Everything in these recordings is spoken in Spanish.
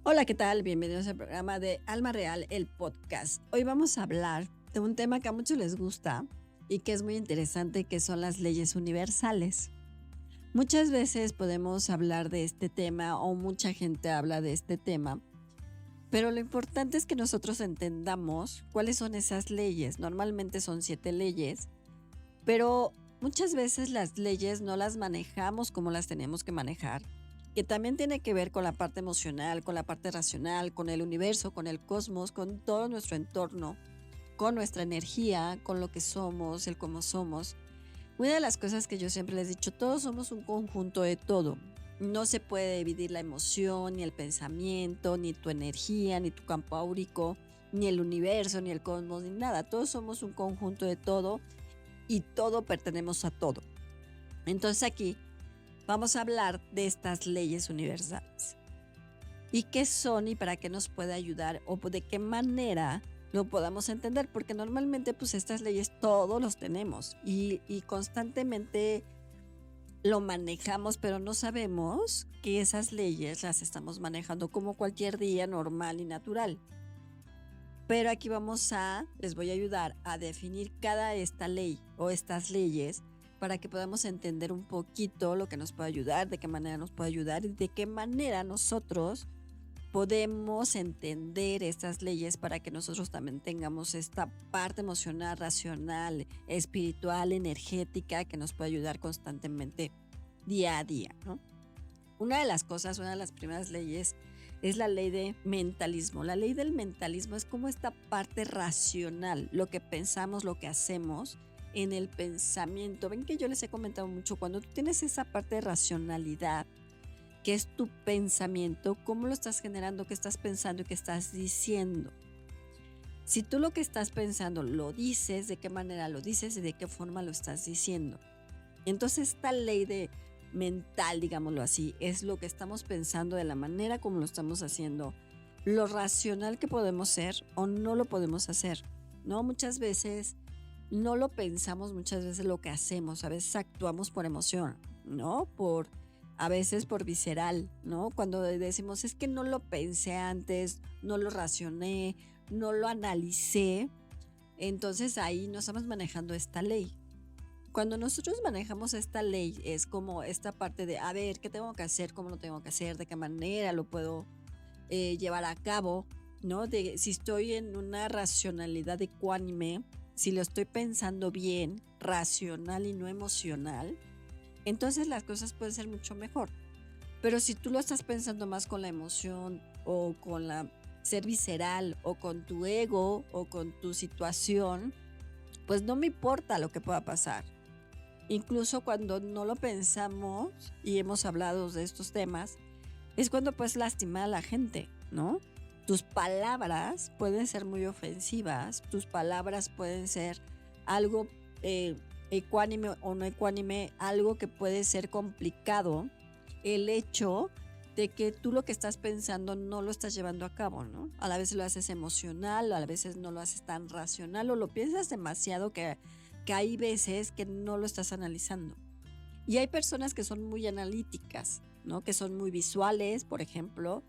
Hola, ¿qué tal? Bienvenidos al programa de Alma Real, el podcast. Hoy vamos a hablar de un tema que a muchos les gusta y que es muy interesante, que son las leyes universales. Muchas veces podemos hablar de este tema o mucha gente habla de este tema, pero lo importante es que nosotros entendamos cuáles son esas leyes. Normalmente son 7 leyes, pero muchas veces las leyes no las manejamos como las tenemos que manejar, que también tiene que ver con la parte emocional, con la parte racional, con el universo, con el cosmos, con todo nuestro entorno, con nuestra energía, con lo que somos, el cómo somos. Una de las cosas que yo siempre les he dicho, todos somos un conjunto de todo. No se puede dividir la emoción, ni el pensamiento, ni tu energía, ni tu campo áurico, ni el universo, ni el cosmos, ni nada. Todos somos un conjunto de todo y todo pertenecemos a todo. Entonces aquí vamos a hablar de estas leyes universales. ¿Y qué son y para qué nos puede ayudar o de qué manera lo podamos entender? Porque normalmente pues estas leyes todos los tenemos y constantemente lo manejamos, pero no sabemos que esas leyes las estamos manejando como cualquier día normal y natural. Pero aquí les voy a ayudar a definir cada esta ley o estas leyes para que podamos entender un poquito lo que nos puede ayudar, de qué manera nos puede ayudar y de qué manera nosotros podemos entender estas leyes para que nosotros también tengamos esta parte emocional, racional, espiritual, energética que nos puede ayudar constantemente día a día, ¿no? Una de las primeras leyes es la ley de mentalismo. La ley del mentalismo es como esta parte racional, lo que pensamos, lo que hacemos en el pensamiento. Ven que yo les he comentado mucho, cuando tú tienes esa parte de racionalidad, que es tu pensamiento, cómo lo estás generando, qué estás pensando y qué estás diciendo. Si tú lo que estás pensando lo dices, de qué manera lo dices y de qué forma lo estás diciendo. Entonces esta ley de mental, digámoslo así, es lo que estamos pensando, de la manera como lo estamos haciendo, lo racional que podemos ser o no lo podemos hacer, ¿no? Muchas veces no lo pensamos, muchas veces lo que hacemos, a veces actuamos por emoción, ¿no? A veces por visceral, ¿no? Cuando decimos, es que no lo pensé antes, no lo racioné, no lo analicé, entonces ahí no estamos manejando esta ley. Cuando nosotros manejamos esta ley es como esta parte de, a ver, ¿qué tengo que hacer? ¿Cómo lo tengo que hacer? ¿De qué manera lo puedo llevar a cabo? ¿No? Si estoy en una racionalidad ecuánime, si lo estoy pensando bien, racional y no emocional, entonces las cosas pueden ser mucho mejor. Pero si tú lo estás pensando más con la emoción o con la ser visceral o con tu ego o con tu situación, pues no me importa lo que pueda pasar. Incluso cuando no lo pensamos y hemos hablado de estos temas, es cuando puedes lastimar a la gente, ¿no? Tus palabras pueden ser muy ofensivas, tus palabras pueden ser algo ecuánime o no ecuánime, algo que puede ser complicado, el hecho de que tú lo que estás pensando no lo estás llevando a cabo, ¿no? A la vez lo haces emocional, a veces no lo haces tan racional o lo piensas demasiado que hay veces que no lo estás analizando. Y hay personas que son muy analíticas, ¿no? Que son muy visuales, por ejemplo.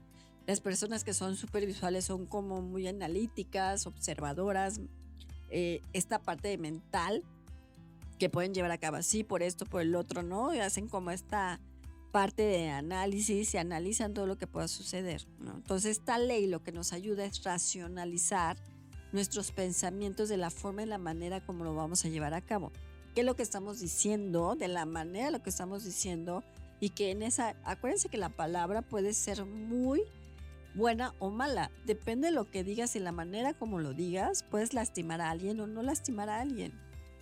Las personas que son súper visuales son como muy analíticas, observadoras, esta parte de mental que pueden llevar a cabo así, por esto, por el otro, ¿no? Y hacen como esta parte de análisis y analizan todo lo que pueda suceder, ¿no? Entonces, esta ley lo que nos ayuda es racionalizar nuestros pensamientos de la forma y la manera como lo vamos a llevar a cabo. ¿Qué es lo que estamos diciendo? De la manera lo que estamos diciendo y que acuérdense que la palabra puede ser muy buena o mala. Depende de lo que digas y la manera como lo digas, puedes lastimar a alguien o no lastimar a alguien.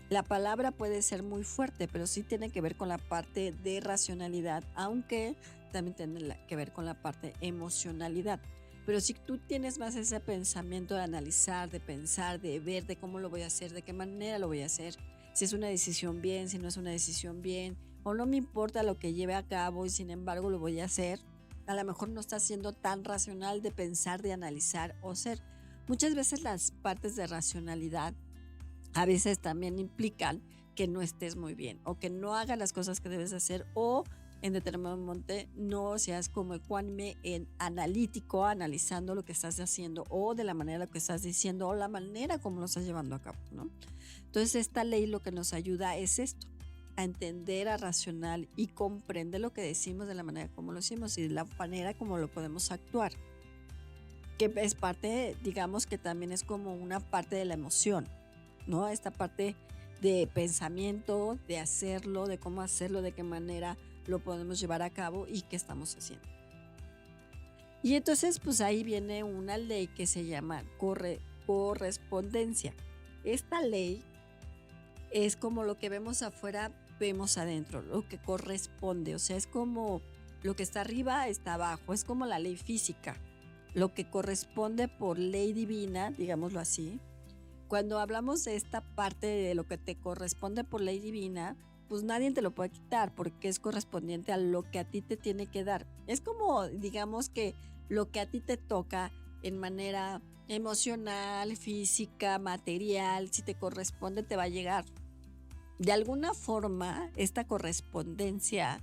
La palabra puede ser muy fuerte, pero sí tiene que ver con la parte de racionalidad, aunque también tiene que ver con la parte emocionalidad. Pero si tú tienes más ese pensamiento de analizar, de pensar, de ver de cómo lo voy a hacer, de qué manera lo voy a hacer, si es una decisión bien, si no es una decisión bien, o no me importa lo que lleve a cabo y sin embargo lo voy a hacer, a lo mejor no está siendo tan racional de pensar, de analizar o ser. Muchas veces las partes de racionalidad a veces también implican que no estés muy bien o que no hagas las cosas que debes hacer o en determinado momento no seas como ecuánime en analítico, analizando lo que estás haciendo o de la manera que estás diciendo o la manera como lo estás llevando a cabo, ¿no? Entonces esta ley lo que nos ayuda es esto, a entender, a racional y comprender lo que decimos de la manera como lo decimos y de la manera como lo podemos actuar, que es parte, digamos que también es como una parte de la emoción, ¿no? Esta parte de pensamiento, de hacerlo, de cómo hacerlo, de qué manera lo podemos llevar a cabo y qué estamos haciendo. Y entonces pues ahí viene una ley que se llama correspondencia. Esta ley es como lo que vemos afuera, vemos adentro, lo que corresponde, o sea, es como lo que está arriba está abajo, es como la ley física, lo que corresponde por ley divina, digámoslo así. Cuando hablamos de esta parte de lo que te corresponde por ley divina, pues nadie te lo puede quitar porque es correspondiente a lo que a ti te tiene que dar. Es como, digamos que lo que a ti te toca en manera emocional, física, material, si te corresponde te va a llegar. De alguna forma, esta correspondencia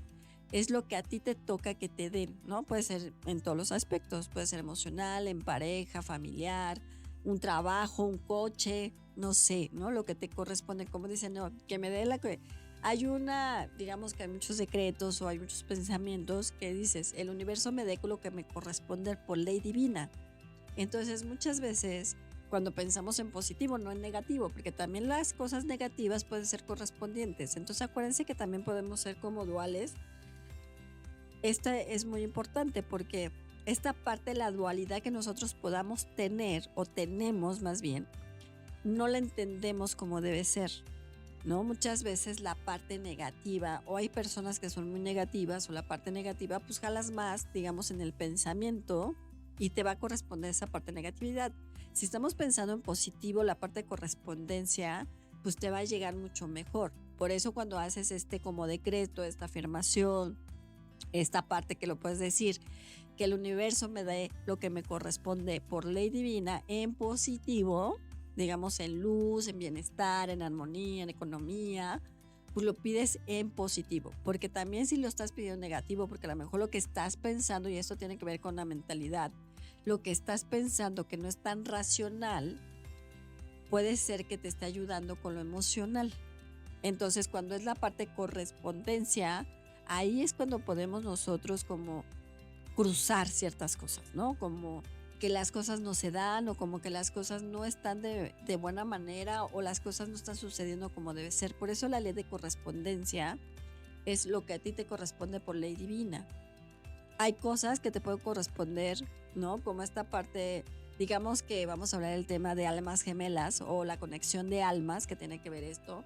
es lo que a ti te toca que te den, ¿no? Puede ser en todos los aspectos, puede ser emocional, en pareja, familiar, un trabajo, un coche, no sé, ¿no? Lo que te corresponde, como dicen, no, que me dé la que... Hay digamos que hay muchos decretos o hay muchos pensamientos que dices, el universo me dé lo que me corresponde por ley divina. Entonces muchas veces cuando pensamos en positivo, no en negativo, porque también las cosas negativas pueden ser correspondientes. Entonces acuérdense que también podemos ser como duales. Esta es muy importante porque esta parte de la dualidad que nosotros podamos tener o tenemos más bien, no la entendemos como debe ser, ¿no? Muchas veces la parte negativa, o hay personas que son muy negativas, o la parte negativa, pues jalas más, digamos, en el pensamiento y te va a corresponder esa parte de negatividad. Si estamos pensando en positivo, la parte de correspondencia, pues te va a llegar mucho mejor. Por eso cuando haces como decreto, esta afirmación, esta parte que lo puedes decir, que el universo me dé lo que me corresponde por ley divina en positivo, digamos en luz, en bienestar, en armonía, en economía, pues lo pides en positivo, porque también si lo estás pidiendo en negativo, porque a lo mejor lo que estás pensando, y esto tiene que ver con la mentalidad, lo que estás pensando que no es tan racional, puede ser que te esté ayudando con lo emocional. Entonces, cuando es la parte de correspondencia, ahí es cuando podemos nosotros como cruzar ciertas cosas, ¿no? Como que las cosas no se dan o como que las cosas no están de buena manera o las cosas no están sucediendo como debe ser. Por eso la ley de correspondencia es lo que a ti te corresponde por ley divina. Hay cosas que te pueden corresponder, ¿no? Como esta parte, digamos que vamos a hablar del tema de almas gemelas o la conexión de almas que tiene que ver esto.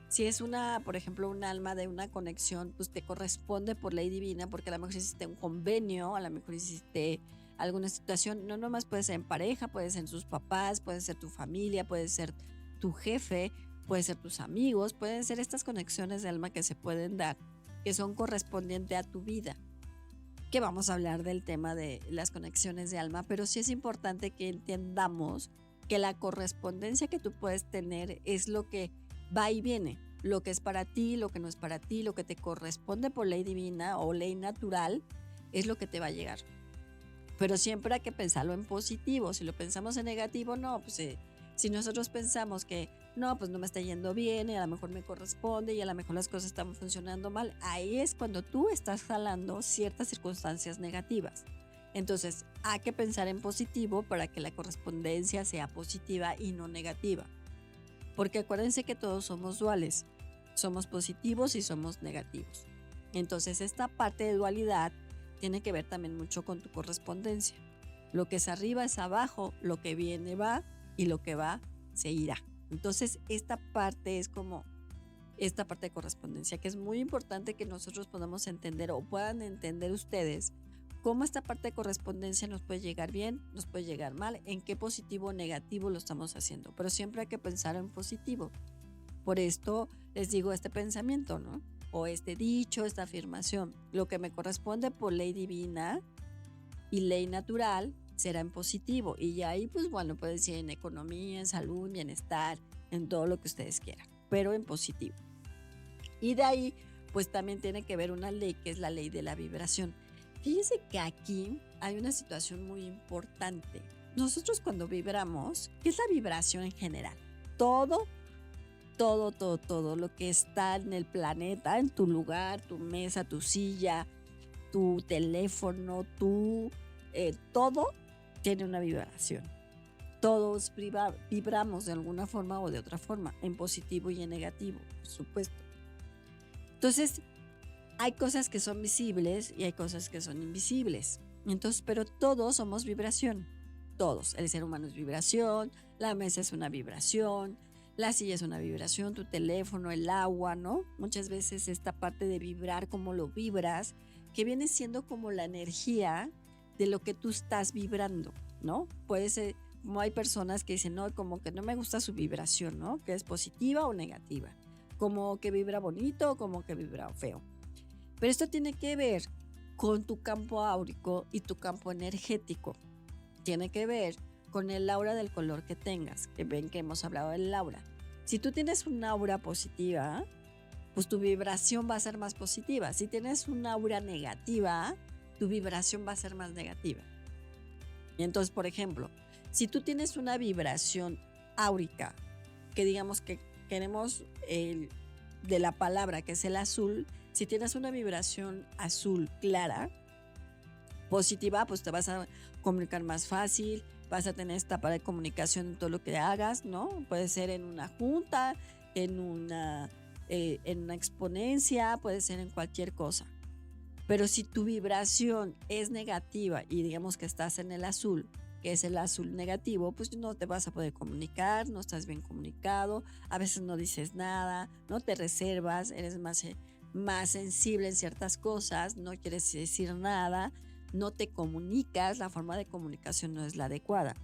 Si es por ejemplo, un alma de una conexión, pues te corresponde por ley divina, porque a lo mejor hiciste un convenio, a lo mejor hiciste alguna situación, no nomás puede ser en pareja, puede ser en sus papás, puede ser tu familia, puede ser tu jefe, puede ser tus amigos, pueden ser estas conexiones de alma que se pueden dar, que son correspondientes a tu vida. Que vamos a hablar del tema de las conexiones de alma, pero sí es importante que entendamos que la correspondencia que tú puedes tener es lo que va y viene, lo que es para ti, lo que no es para ti, lo que te corresponde por ley divina o ley natural, es lo que te va a llegar. Pero siempre hay que pensarlo en positivo. Si lo pensamos en negativo, no, pues si nosotros pensamos que no, pues no me está yendo bien y a lo mejor me corresponde y a lo mejor las cosas están funcionando mal, ahí es cuando tú estás jalando ciertas circunstancias negativas. Entonces hay que pensar en positivo para que la correspondencia sea positiva y no negativa. Porque acuérdense que todos somos duales, somos positivos y somos negativos. Entonces esta parte de dualidad tiene que ver también mucho con tu correspondencia. Lo que es arriba es abajo, lo que viene va y lo que va se irá. Entonces esta parte es como esta parte de correspondencia, que es muy importante que nosotros podamos entender o puedan entender ustedes cómo esta parte de correspondencia nos puede llegar bien, nos puede llegar mal, en qué positivo o negativo lo estamos haciendo. Pero siempre hay que pensar en positivo. Por esto les digo este pensamiento, ¿no? O este dicho, esta afirmación. Lo que me corresponde por ley divina y ley natural será en positivo. Y ya ahí, pues bueno, puede ser en economía, en salud, en bienestar, en todo lo que ustedes quieran, pero en positivo. Y de ahí, pues también tiene que ver una ley que es la ley de la vibración. Fíjese que aquí hay una situación muy importante. Nosotros cuando vibramos, ¿qué es la vibración en general? Todo lo que está en el planeta, en tu lugar, tu mesa, tu silla, tu teléfono, todo tiene una vibración. Todos vibramos de alguna forma o de otra forma, en positivo y en negativo, por supuesto. Entonces, hay cosas que son visibles y hay cosas que son invisibles. Entonces, pero todos somos vibración. Todos. El ser humano es vibración, la mesa es una vibración, la silla es una vibración, tu teléfono, el agua, ¿no? Muchas veces esta parte de vibrar, como lo vibras, que viene siendo como la energía de lo que tú estás vibrando, ¿no? Puede ser, como hay personas que dicen, no, como que no me gusta su vibración, ¿no? Que es positiva o negativa, como que vibra bonito o como que vibra feo. Pero esto tiene que ver con tu campo áurico y tu campo energético. Tiene que ver con el aura del color que tengas, que ven que hemos hablado del aura. Si tú tienes un aura positiva, pues tu vibración va a ser más positiva. Si tienes un aura negativa, tu vibración va a ser más negativa. Y entonces, por ejemplo, si tú tienes una vibración áurica, que digamos que queremos de la palabra, que es el azul, si tienes una vibración azul clara, positiva, pues te vas a comunicar más fácil, vas a tener esta parte de comunicación en todo lo que hagas, ¿no? Puede ser en una junta, en una exponencia, puede ser en cualquier cosa. Pero si tu vibración es negativa y digamos que estás en el azul, que es el azul negativo, pues no te vas a poder comunicar, no estás bien comunicado, a veces no dices nada, no te reservas, eres más sensible en ciertas cosas, no quieres decir nada, no te comunicas, la forma de comunicación no es la adecuada.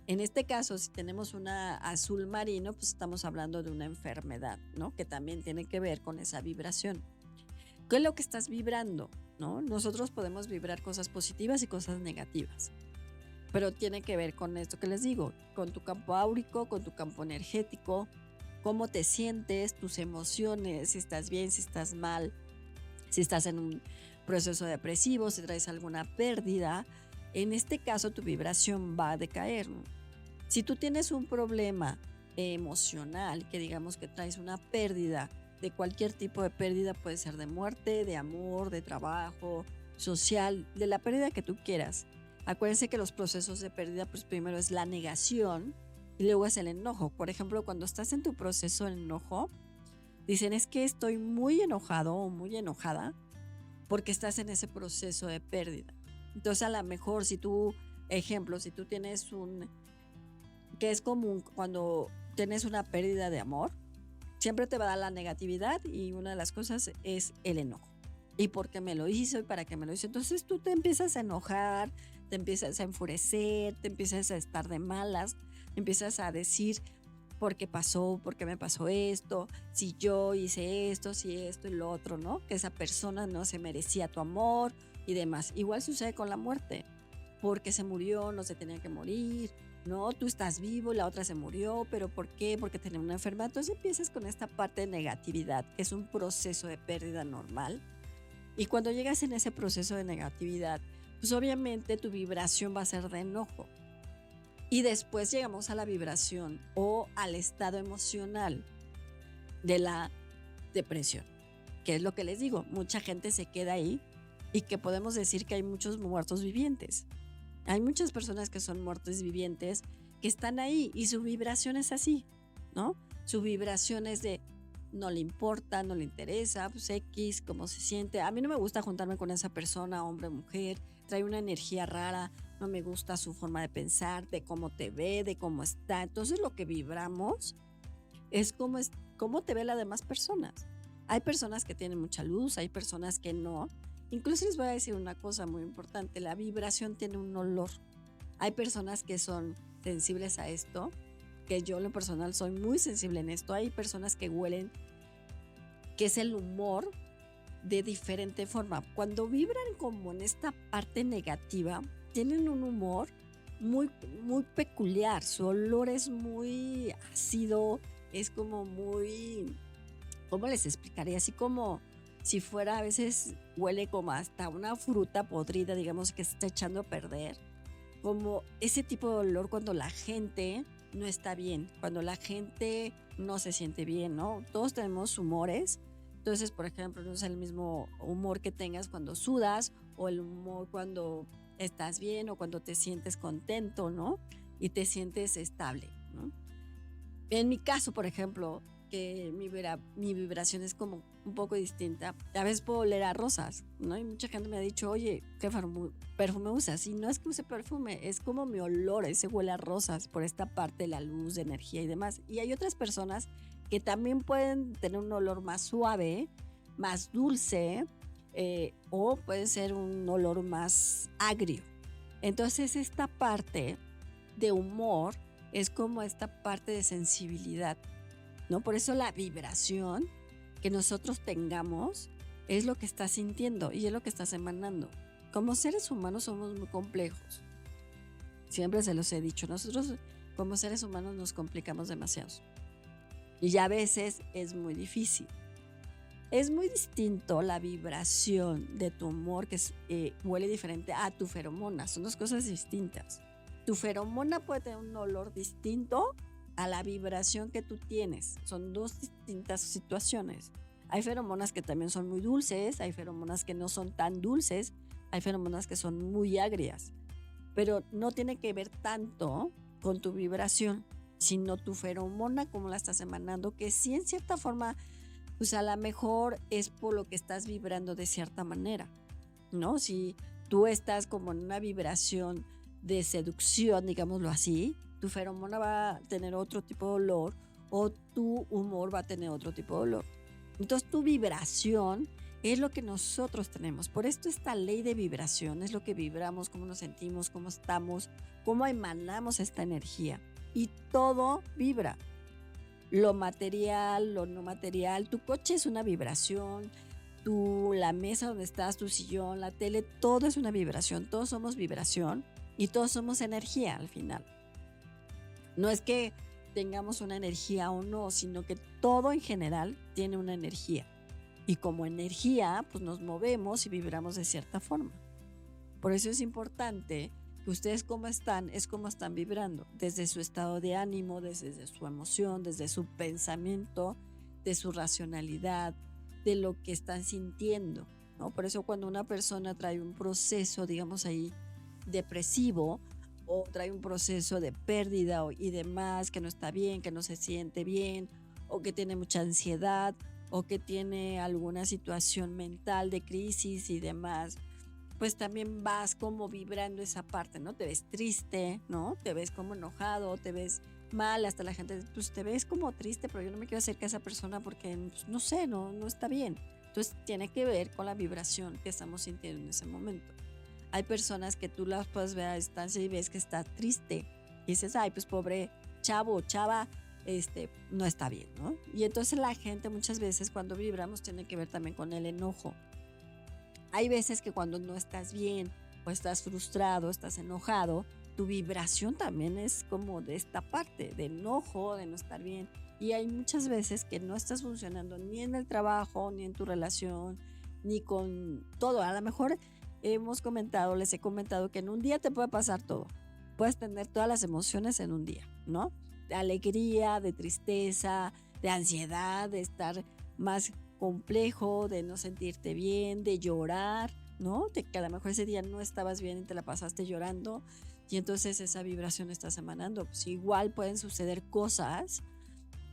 En este caso, si tenemos una azul marino, pues estamos hablando de una enfermedad, ¿no? Que también tiene que ver con esa vibración. ¿Qué es lo que estás vibrando? ¿No? Nosotros podemos vibrar cosas positivas y cosas negativas, pero tiene que ver con esto que les digo, con tu campo áurico, con tu campo energético, cómo te sientes, tus emociones, si estás bien, si estás mal, si estás en un proceso depresivo, si traes alguna pérdida. En este caso, tu vibración va a decaer, ¿no? Si tú tienes un problema emocional, que digamos que traes una pérdida, de cualquier tipo de pérdida, puede ser de muerte, de amor, de trabajo, social, de la pérdida que tú quieras. Acuérdense que los procesos de pérdida, pues primero es la negación y luego es el enojo. Por ejemplo, cuando estás en tu proceso de enojo, dicen es que estoy muy enojado o muy enojada porque estás en ese proceso de pérdida. Entonces a lo mejor si tú tienes que es común cuando tienes una pérdida de amor, siempre te va a dar la negatividad y una de las cosas es el enojo. ¿Y por qué me lo hizo? ¿Y para qué me lo hizo? Entonces tú te empiezas a enojar, te empiezas a enfurecer, te empiezas a estar de malas, empiezas a decir ¿por qué pasó? ¿Por qué me pasó esto? Si yo hice esto, si esto y lo otro, ¿no? Que esa persona no se merecía tu amor y demás. Igual sucede con la muerte, porque se murió, no se tenía que morir, ¿no? Tú estás vivo, la otra se murió, pero ¿por qué? Porque tenía una enfermedad. Entonces empiezas con esta parte de negatividad, que es un proceso de pérdida normal. Y cuando llegas en ese proceso de negatividad, pues obviamente tu vibración va a ser de enojo. Y después llegamos a la vibración o al estado emocional de la depresión, que es lo que les digo, mucha gente se queda ahí y que podemos decir que hay muchos muertos vivientes. Hay muchas personas que son muertos vivientes que están ahí y su vibración es así, ¿no? Su vibración es de no le importa, no le interesa, pues X, cómo se siente. A mí no me gusta juntarme con esa persona, hombre o mujer, trae una energía rara, no me gusta su forma de pensar, de cómo te ve, de cómo está. Entonces lo que vibramos es cómo te ve las demás personas. Hay personas que tienen mucha luz, hay personas que no. Incluso les voy a decir una cosa muy importante, la vibración tiene un olor. Hay personas que son sensibles a esto, que yo en lo personal soy muy sensible en esto. Hay personas que huelen, que es el humor de diferente forma. Cuando vibran como en esta parte negativa, tienen un humor muy, muy peculiar. Su olor es muy ácido, es como muy, ¿cómo les explicaría? Así como si fuera, a veces huele como hasta una fruta podrida, digamos, que se está echando a perder, como ese tipo de olor cuando la gente no está bien, cuando la gente no se siente bien, ¿no? Todos tenemos humores. Entonces, por ejemplo, no es el mismo humor que tengas cuando sudas o el humor cuando estás bien o cuando te sientes contento, ¿no? Y te sientes estable, ¿no? En mi caso, por ejemplo, que mi vibración es como un poco distinta. A veces puedo oler a rosas, ¿no? Y mucha gente me ha dicho, oye, ¿qué perfume usas? Y no es que use perfume, es como mi olor, ese huele a rosas por esta parte de la luz, de energía y demás. Y hay otras personas que también pueden tener un olor más suave, más dulce, o puede ser un olor más agrio. Entonces, esta parte de humor es como esta parte de sensibilidad, ¿no? Por eso la vibración que nosotros tengamos es lo que estás sintiendo y es lo que estás emanando. Como seres humanos somos muy complejos. Siempre se los he dicho, nosotros como seres humanos nos complicamos demasiado. Y ya a veces es muy difícil. Es muy distinto la vibración de tu humor, que huele diferente a tu feromona. Son dos cosas distintas. Tu feromona puede tener un olor distinto a la vibración que tú tienes. Son dos distintas situaciones. Hay feromonas que también son muy dulces, hay feromonas que no son tan dulces, hay feromonas que son muy agrias. Pero no tiene que ver tanto con tu vibración, sino tu feromona, como la estás emanando, que sí en cierta forma, pues a lo mejor es por lo que estás vibrando de cierta manera, ¿no? Si tú estás como en una vibración de seducción, digámoslo así, tu feromona va a tener otro tipo de olor o tu humor va a tener otro tipo de olor. Entonces tu vibración es lo que nosotros tenemos. Por esto esta ley de vibración es lo que vibramos, cómo nos sentimos, cómo estamos, cómo emanamos esta energía. Y todo vibra. Lo material, lo no material. Tu coche es una vibración. La mesa donde estás, tu sillón, la tele, todo es una vibración. Todos somos vibración y todos somos energía al final. No es que tengamos una energía o no, sino que todo en general tiene una energía. Y como energía, pues nos movemos y vibramos de cierta forma. Por eso es importante que ustedes cómo están, es cómo están vibrando, desde su estado de ánimo, desde su emoción, desde su pensamiento, de su racionalidad, de lo que están sintiendo, ¿no? Por eso cuando una persona trae un proceso, digamos ahí, depresivo, o trae un proceso de pérdida y demás, que no está bien, que no se siente bien, o que tiene mucha ansiedad, o que tiene alguna situación mental de crisis y demás, pues también vas como vibrando esa parte, ¿no? Te ves triste, ¿no? Te ves como enojado, te ves mal, hasta la gente, pues te ves como triste, pero yo no me quiero acercar a esa persona porque, pues, no sé, no está bien. Entonces tiene que ver con la vibración que estamos sintiendo en ese momento. Hay personas que tú las puedes ver a distancia y ves que está triste y dices, ay, pues pobre chavo o chava, no está bien, ¿no? Y entonces la gente muchas veces cuando vibramos tiene que ver también con el enojo. Hay veces que cuando no estás bien o estás frustrado, estás enojado, tu vibración también es como de esta parte, de enojo, de no estar bien. Y hay muchas veces que no estás funcionando ni en el trabajo, ni en tu relación, ni con todo. A lo mejor les he comentado que en un día te puede pasar todo. Puedes tener todas las emociones en un día, ¿no? De alegría, de tristeza, de ansiedad, de estar más complejo, de no sentirte bien, de llorar, ¿no? De que a lo mejor ese día no estabas bien y te la pasaste llorando y entonces esa vibración estás emanando. Pues igual pueden suceder cosas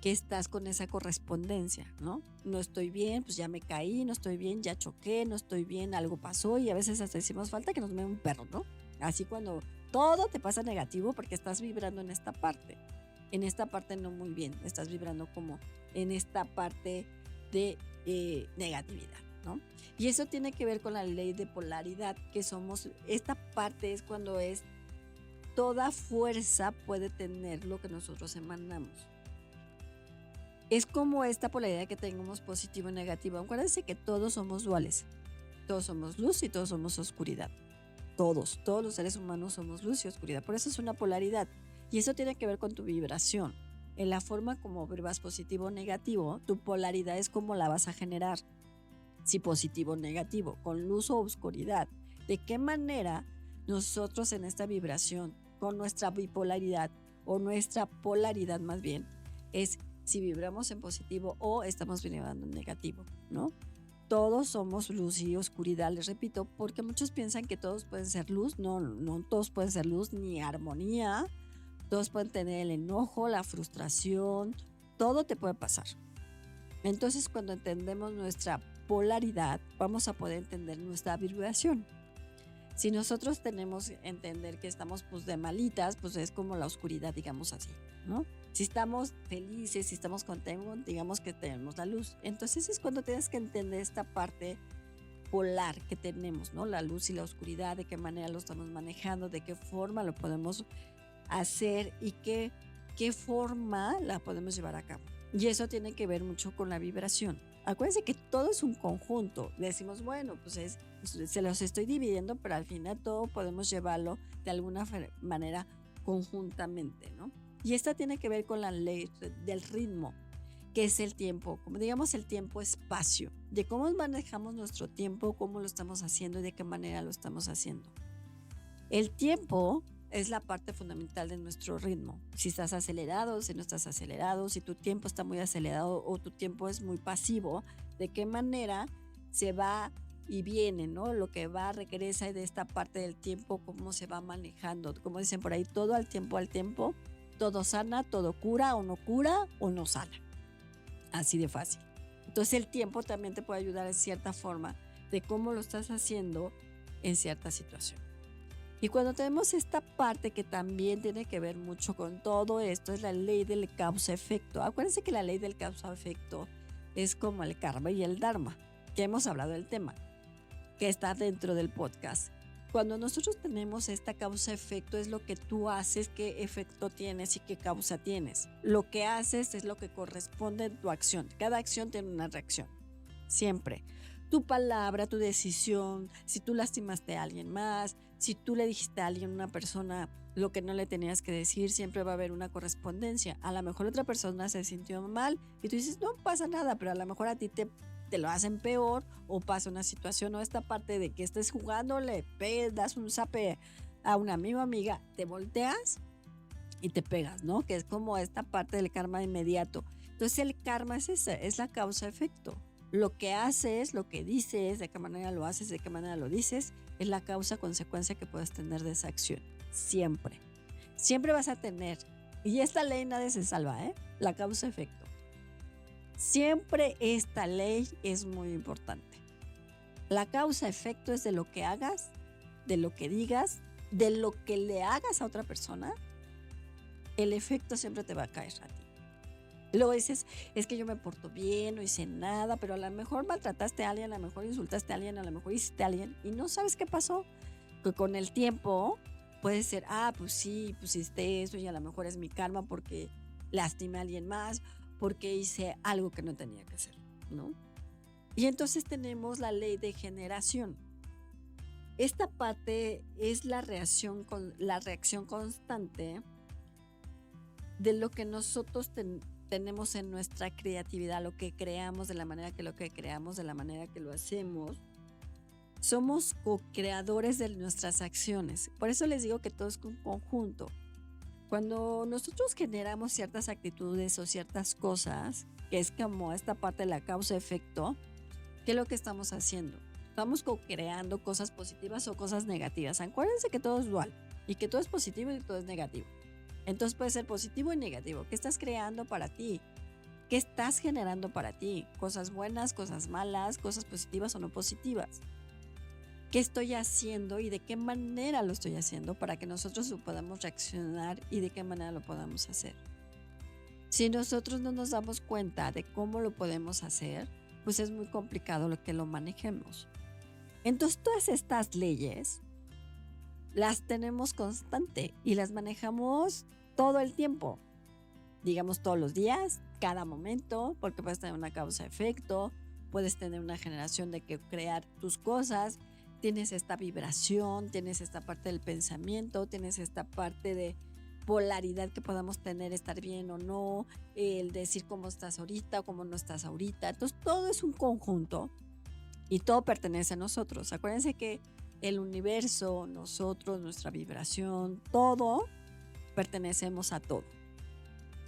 que estás con esa correspondencia, ¿no? No estoy bien, pues ya me caí, no estoy bien, ya choqué, no estoy bien, algo pasó y a veces hasta decimos falta que nos vea un perro, ¿no? Así cuando todo te pasa negativo porque estás vibrando en esta parte no muy bien, estás vibrando como en esta parte de negatividad, ¿no? Y eso tiene que ver con la ley de polaridad, que somos, esta parte es cuando es toda fuerza puede tener lo que nosotros emanamos. Es como esta polaridad que tenemos positivo y negativo. Acuérdense que todos somos duales. Todos somos luz y todos somos oscuridad. Todos los seres humanos somos luz y oscuridad. Por eso es una polaridad. Y eso tiene que ver con tu vibración. En la forma como vibras positivo o negativo, tu polaridad es como la vas a generar. si positivo o negativo, con luz o oscuridad. ¿De qué manera nosotros en esta vibración, con nuestra bipolaridad o nuestra polaridad más bien, es si vibramos en positivo o estamos vibrando en negativo, ¿no? Todos somos luz y oscuridad, les repito, porque muchos piensan que todos pueden ser luz. No, no todos pueden ser luz ni armonía. Todos pueden tener el enojo, la frustración, todo te puede pasar. Entonces, cuando entendemos nuestra polaridad, vamos a poder entender nuestra vibración. Si nosotros tenemos que entender que estamos pues de malitas, pues es como la oscuridad, digamos así, ¿no? Si estamos felices, si estamos contentos, digamos que tenemos la luz. Entonces es cuando tienes que entender esta parte polar que tenemos, ¿no? La luz y la oscuridad, de qué manera lo estamos manejando, de qué forma lo podemos hacer y qué forma la podemos llevar a cabo. Y eso tiene que ver mucho con la vibración. Acuérdense que todo es un conjunto. Decimos, bueno, pues se los estoy dividiendo, pero al final todo podemos llevarlo de alguna manera conjuntamente, ¿no? Y esta tiene que ver con la ley del ritmo, que es el tiempo, como digamos el tiempo-espacio, de cómo manejamos nuestro tiempo, cómo lo estamos haciendo y de qué manera lo estamos haciendo. El tiempo es la parte fundamental de nuestro ritmo. Si estás acelerado, si no estás acelerado, si tu tiempo está muy acelerado o tu tiempo es muy pasivo, de qué manera se va y viene, ¿no? Lo que va, regresa de esta parte del tiempo, cómo se va manejando. Como dicen por ahí, todo al tiempo, todo sana, todo cura o no sana. Así de fácil. Entonces el tiempo también te puede ayudar en cierta forma de cómo lo estás haciendo en cierta situación. Y cuando tenemos esta parte que también tiene que ver mucho con todo esto, es la ley del causa-efecto. Acuérdense que la ley del causa-efecto es como el karma y el dharma, que hemos hablado del tema, que está dentro del podcast. Cuando nosotros tenemos esta causa-efecto es lo que tú haces, qué efecto tienes y qué causa tienes. Lo que haces es lo que corresponde en tu acción. Cada acción tiene una reacción, siempre. Tu palabra, tu decisión, si tú lastimaste a alguien más, si tú le dijiste a alguien, una persona, lo que no le tenías que decir, siempre va a haber una correspondencia. A lo mejor otra persona se sintió mal y tú dices, no pasa nada, pero a lo mejor a ti te lo hacen peor o pasa una situación o esta parte de que estés jugando, le das un zape a un amigo o amiga, te volteas y te pegas, ¿no? Que es como esta parte del karma inmediato. Entonces el karma es esa, es la causa-efecto. Lo que haces, lo que dices, de qué manera lo haces, de qué manera lo dices, es la causa-consecuencia que puedes tener de esa acción. Siempre. Siempre vas a tener. Y esta ley nadie se salva, ¿eh? La causa-efecto. Siempre esta ley es muy importante. La causa-efecto es de lo que hagas, de lo que digas, de lo que le hagas a otra persona. El efecto siempre te va a caer a ti. Luego dices, es que yo me porto bien, no hice nada, pero a lo mejor maltrataste a alguien, a lo mejor insultaste a alguien, a lo mejor hiciste a alguien y no sabes qué pasó. Que con el tiempo puede ser, pues sí, pues hiciste eso y a lo mejor es mi karma porque lastimé a alguien más, porque hice algo que no tenía que hacer, ¿no? Y entonces tenemos la ley de generación. Esta parte es la reacción constante de lo que nosotros tenemos en nuestra creatividad, lo que creamos, de la manera que lo que creamos, de la manera que lo hacemos. Somos co-creadores de nuestras acciones. Por eso les digo que todo es un conjunto. Cuando nosotros generamos ciertas actitudes o ciertas cosas, que es como esta parte de la causa-efecto, ¿qué es lo que estamos haciendo? Estamos co-creando cosas positivas o cosas negativas. Acuérdense que todo es dual y que todo es positivo y todo es negativo. Entonces puede ser positivo y negativo. ¿Qué estás creando para ti? ¿Qué estás generando para ti? Cosas buenas, cosas malas, cosas positivas o no positivas. ¿Qué estoy haciendo y de qué manera lo estoy haciendo para que nosotros podamos reaccionar y de qué manera lo podamos hacer? Si nosotros no nos damos cuenta de cómo lo podemos hacer, pues es muy complicado lo que lo manejemos. Entonces todas estas leyes las tenemos constante y las manejamos todo el tiempo. Digamos todos los días, cada momento, porque puedes tener una causa-efecto, puedes tener una generación de que crear tus cosas, tienes esta vibración, tienes esta parte del pensamiento, tienes esta parte de polaridad que podamos tener, estar bien o no, el decir cómo estás ahorita o cómo no estás ahorita. Entonces todo es un conjunto y todo pertenece a nosotros. Acuérdense que el universo, nosotros, nuestra vibración, todo pertenecemos a todo.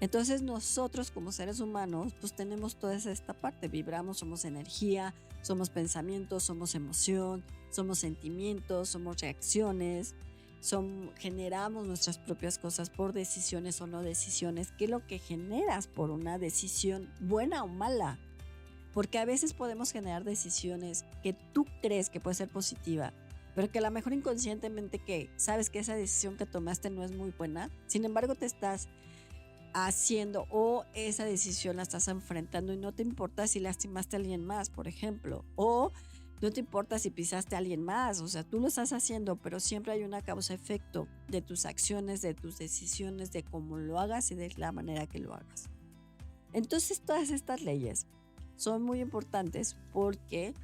Entonces nosotros como seres humanos pues tenemos toda esta parte, vibramos, somos energía, somos pensamientos, somos emoción, somos sentimientos, somos reacciones, generamos nuestras propias cosas por decisiones o no decisiones. ¿Qué es lo que generas por una decisión buena o mala? Porque a veces podemos generar decisiones que tú crees que puede ser positiva, pero que a lo mejor inconscientemente que sabes que esa decisión que tomaste no es muy buena, sin embargo te estás haciendo o esa decisión la estás enfrentando y no te importa si lastimaste a alguien más, por ejemplo, o no te importa si pisaste a alguien más, o sea, tú lo estás haciendo, pero siempre hay una causa-efecto de tus acciones, de tus decisiones, de cómo lo hagas y de la manera que lo hagas. Entonces, todas estas leyes son muy importantes porque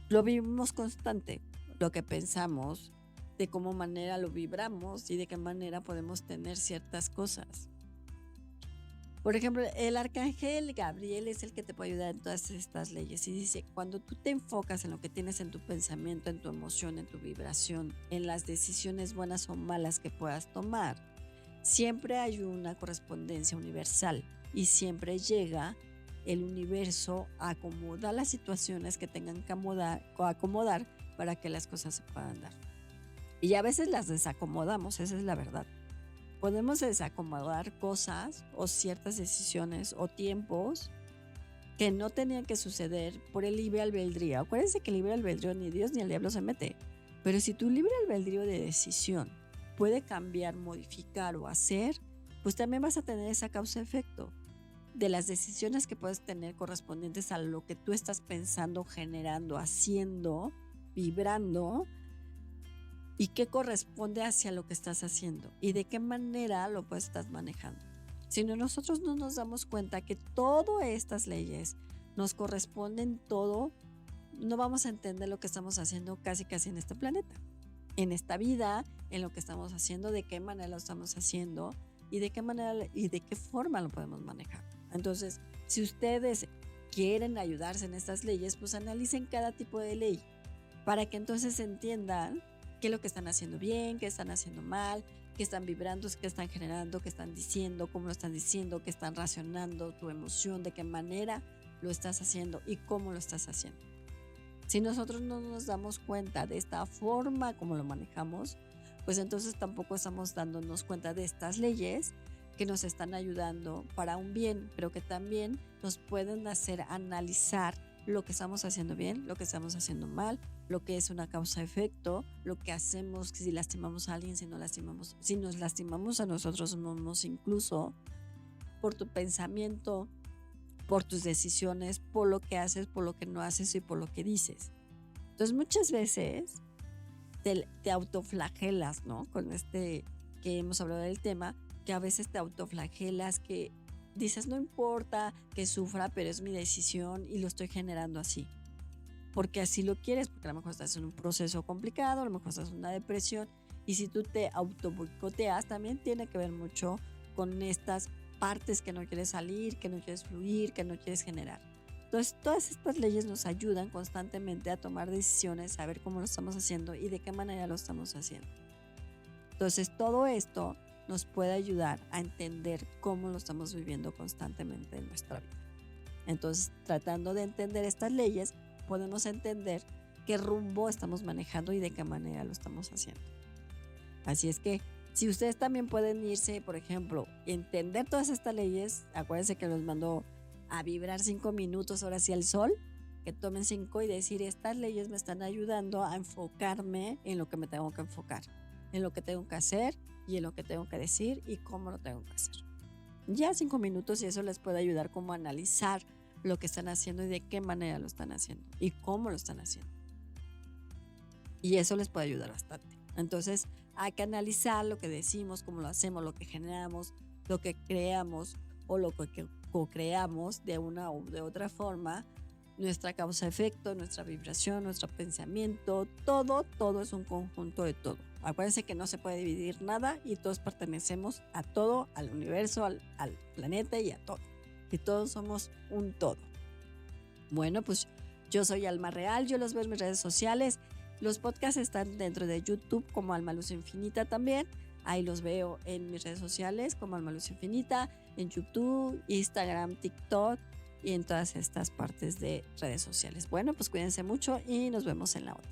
lo vivimos constante, lo que pensamos, de cómo manera lo vibramos y de qué manera podemos tener ciertas cosas. Por ejemplo, el arcángel Gabriel es el que te puede ayudar en todas estas leyes y dice, cuando tú te enfocas en lo que tienes en tu pensamiento, en tu emoción, en tu vibración, en las decisiones buenas o malas que puedas tomar, siempre hay una correspondencia universal y siempre llega el universo a acomodar las situaciones que tengan que acomodar para que las cosas se puedan dar. Y a veces las desacomodamos, esa es la verdad. Podemos desacomodar cosas o ciertas decisiones o tiempos que no tenían que suceder por el libre albedrío. Acuérdense que el libre albedrío ni Dios ni el diablo se mete. Pero si tu libre albedrío de decisión puede cambiar, modificar o hacer, pues también vas a tener esa causa-efecto de las decisiones que puedes tener correspondientes a lo que tú estás pensando, generando, haciendo, vibrando, y qué corresponde hacia lo que estás haciendo y de qué manera lo puedes estar manejando. Si nosotros no nos damos cuenta que todas estas leyes nos corresponden todo, no vamos a entender lo que estamos haciendo casi en este planeta, en esta vida, en lo que estamos haciendo, de qué manera lo estamos haciendo y de qué manera y de qué forma lo podemos manejar. Entonces, si ustedes quieren ayudarse en estas leyes, pues analicen cada tipo de ley para que entonces entiendan qué es lo que están haciendo bien, qué están haciendo mal, qué están vibrando, qué están generando, qué están diciendo, cómo lo están diciendo, qué están racionando tu emoción, de qué manera lo estás haciendo y cómo lo estás haciendo. Si nosotros no nos damos cuenta de esta forma como lo manejamos, pues entonces tampoco estamos dándonos cuenta de estas leyes que nos están ayudando para un bien, pero que también nos pueden hacer analizar lo que estamos haciendo bien, lo que estamos haciendo mal, lo que es una causa-efecto, lo que hacemos si lastimamos a alguien, si nos lastimamos a nosotros mismos, incluso por tu pensamiento, por tus decisiones, por lo que haces, por lo que no haces y por lo que dices. Entonces muchas veces te autoflagelas, ¿no? Con que hemos hablado del tema, que a veces te autoflagelas, que dices, no importa que sufra, pero es mi decisión y lo estoy generando así. Porque así lo quieres, porque a lo mejor estás en un proceso complicado, a lo mejor estás en una depresión, y si tú te autoboicoteas, también tiene que ver mucho con estas partes que no quieres salir, que no quieres fluir, que no quieres generar. Entonces, todas estas leyes nos ayudan constantemente a tomar decisiones, a ver cómo lo estamos haciendo y de qué manera lo estamos haciendo. Entonces, todo esto nos puede ayudar a entender cómo lo estamos viviendo constantemente en nuestra vida. Entonces, tratando de entender estas leyes, podemos entender qué rumbo estamos manejando y de qué manera lo estamos haciendo. Así es que, si ustedes también pueden irse, por ejemplo, entender todas estas leyes, acuérdense que los mando a vibrar 5 minutos ahora sí al sol, que tomen 5 y decir, estas leyes me están ayudando a enfocarme en lo que me tengo que enfocar, en lo que tengo que hacer y en lo que tengo que decir y cómo lo tengo que hacer. Ya 5 minutos y eso les puede ayudar como a analizar lo que están haciendo y de qué manera lo están haciendo y cómo lo están haciendo. Y eso les puede ayudar bastante. Entonces hay que analizar lo que decimos, cómo lo hacemos, lo que generamos, lo que creamos o lo que co-creamos de una u de otra forma, nuestra causa-efecto, nuestra vibración, nuestro pensamiento, todo es un conjunto de todo. Acuérdense que no se puede dividir nada y todos pertenecemos a todo, al universo, al planeta y a todo. Y todos somos un todo. Bueno, pues Yo soy Alma Real, yo los veo en mis redes sociales. Los podcasts están dentro de YouTube como Alma Luz Infinita también. Ahí los veo en mis redes sociales como Alma Luz Infinita, en YouTube, Instagram, TikTok y en todas estas partes de redes sociales. Bueno, pues cuídense mucho y nos vemos en la otra.